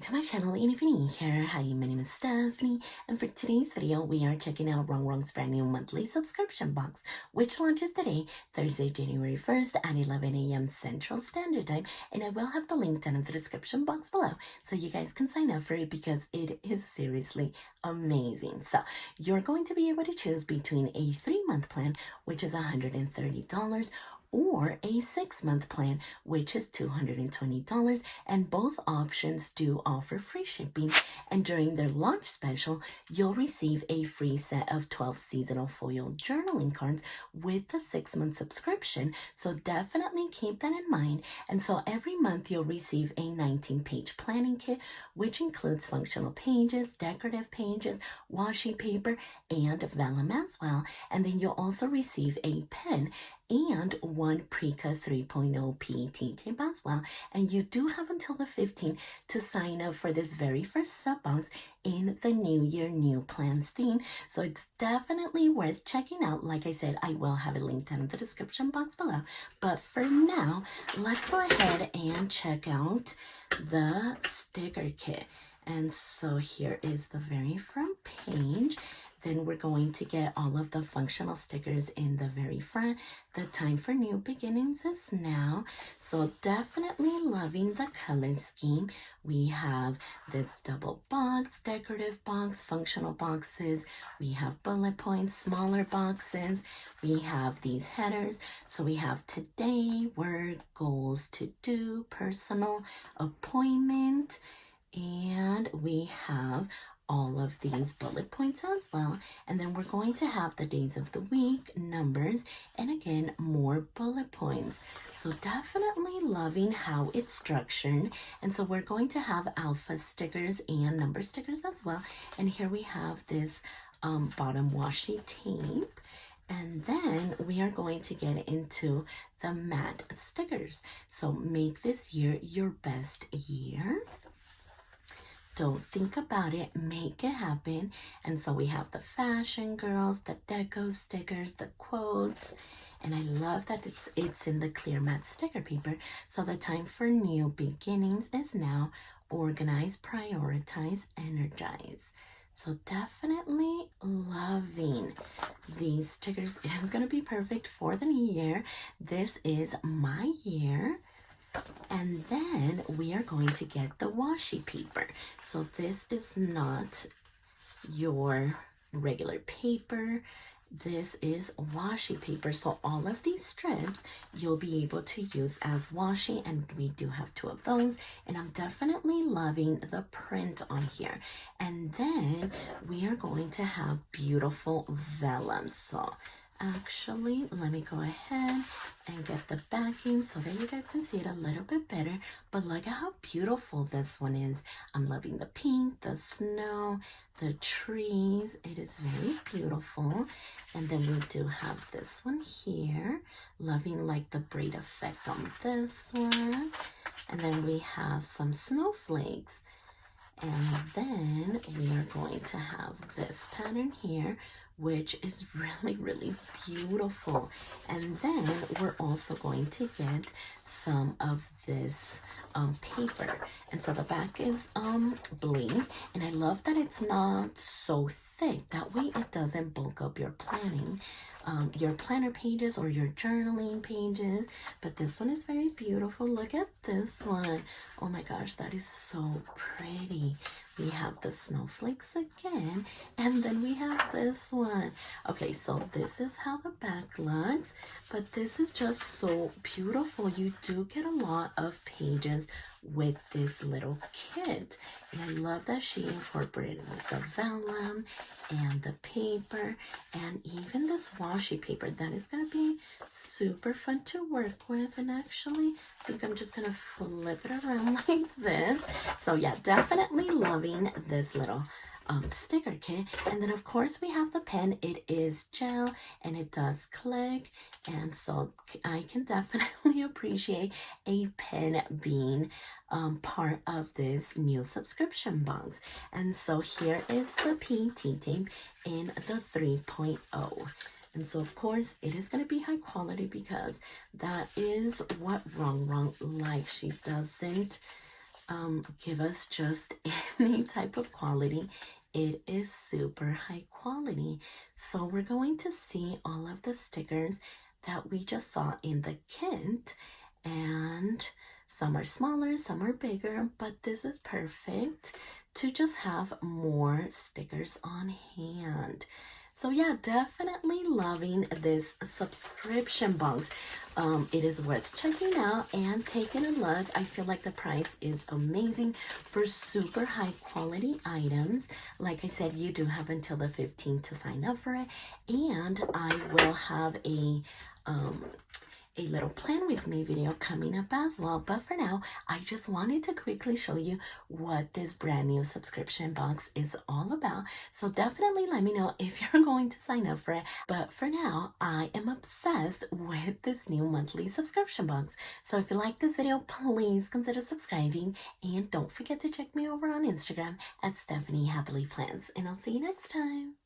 to my channel, and if you're new here, hi, my name is Stephany, and for today's video, we are checking out RONGRONG'S brand new monthly subscription box, which launches today, Thursday, January 1st at 11 a.m. Central Standard Time, and I will have the link down in the description box below, so you guys can sign up for it because it is seriously amazing. So, you're going to be able to choose between a 3-month plan, which is $130, or a 6-month plan, which is $220, and both options do offer free shipping. And during their launch special, you'll receive a free set of 12 seasonal foil journaling cards with the 6-month subscription, so definitely keep that in mind. And so every month you'll receive a 19-page planning kit, which includes functional pages, decorative pages, washi paper, and vellum as well. And then you'll also receive a pen and one Preca 3.0 PET tip as well. And you do have until the 15th to sign up for this very first sub box in the New Year, New Plans theme. So it's definitely worth checking out. Like I said, I will have a link down in the description box below. But for now, let's go ahead and check out the sticker kit. And so here is the very front page. Then we're going to get all of the functional stickers in the very front. The time for new beginnings is now. So definitely loving the color scheme. We have this double box, decorative box, functional boxes. We have bullet points, smaller boxes. We have these headers. So we have today, work, goals, to do, personal, appointment, and we have all of these bullet points as well. And then we're going to have the days of the week, numbers, and again, more bullet points. So definitely loving how it's structured. And so we're going to have alpha stickers and number stickers as well. And here we have this bottom washi tape. And then we are going to get into the matte stickers. So make this year your best year. Don't think about it, make it happen. And so we have the fashion girls, the deco stickers, the quotes, and I love that it's in the clear matte sticker paper. So the time for new beginnings is now. Organize, prioritize, energize. So definitely loving these stickers. It is going to be perfect for the new year. This is my year. And then we are going to get the washi paper. So this is not your regular paper. This is washi paper. So all of these strips you'll be able to use as washi, and we do have 2 of those. And I'm definitely loving the print on here. And then we are going to have beautiful vellum. So actually, let me go ahead and get the backing so that you guys can see it a little bit better. But look at how beautiful this one is. I'm loving the pink, the snow, the trees. It is very beautiful. And then we do have this one here. Loving like the braid effect on this one. And then we have some snowflakes. And then we are going to have this pattern here, which is really, really beautiful. And then we're also going to get some of this paper. And so the back is bling, and I love that it's not so thick. That way it doesn't bulk up your planning, your planner pages or your journaling pages. But this one is very beautiful. Look at this one. Oh my gosh, that is so pretty. We have the snowflakes again, and then we have this one. Okay, so this is how the back looks, but this is just so beautiful. You do get a lot of pages with this little kit, and I love that she incorporated the vellum and the paper and even this washi paper. That is going to be super fun to work with. And actually, I think I'm just going to flip it around like this. So yeah, definitely loving this little sticker kit. And then of course we have the pen. It is gel and it does click, and so I can definitely appreciate a pen being part of this new subscription box. And so here is the PET tape in the 3.0. And so of course it is going to be high quality because that is what RONGRONG likes. She doesn't give us just any type of quality. It is super high quality. So we're going to see all of the stickers that we just saw in the kit, and some are smaller, some are bigger, but this is perfect to just have more stickers on hand. So yeah, definitely loving this subscription box. It is worth checking out and taking a look. I feel like the price is amazing for super high quality items. Like I said, you do have until the 15th to sign up for it, and I will have a little plan with me video coming up as well. But for now, I just wanted to quickly show you what this brand new subscription box is all about. So definitely let me know if you're going to sign up for it. But for now, I am obsessed with this new monthly subscription box. So if you like this video, please consider subscribing, and don't forget to check me over on Instagram at stephanyhappilyplans. And I'll see you next time.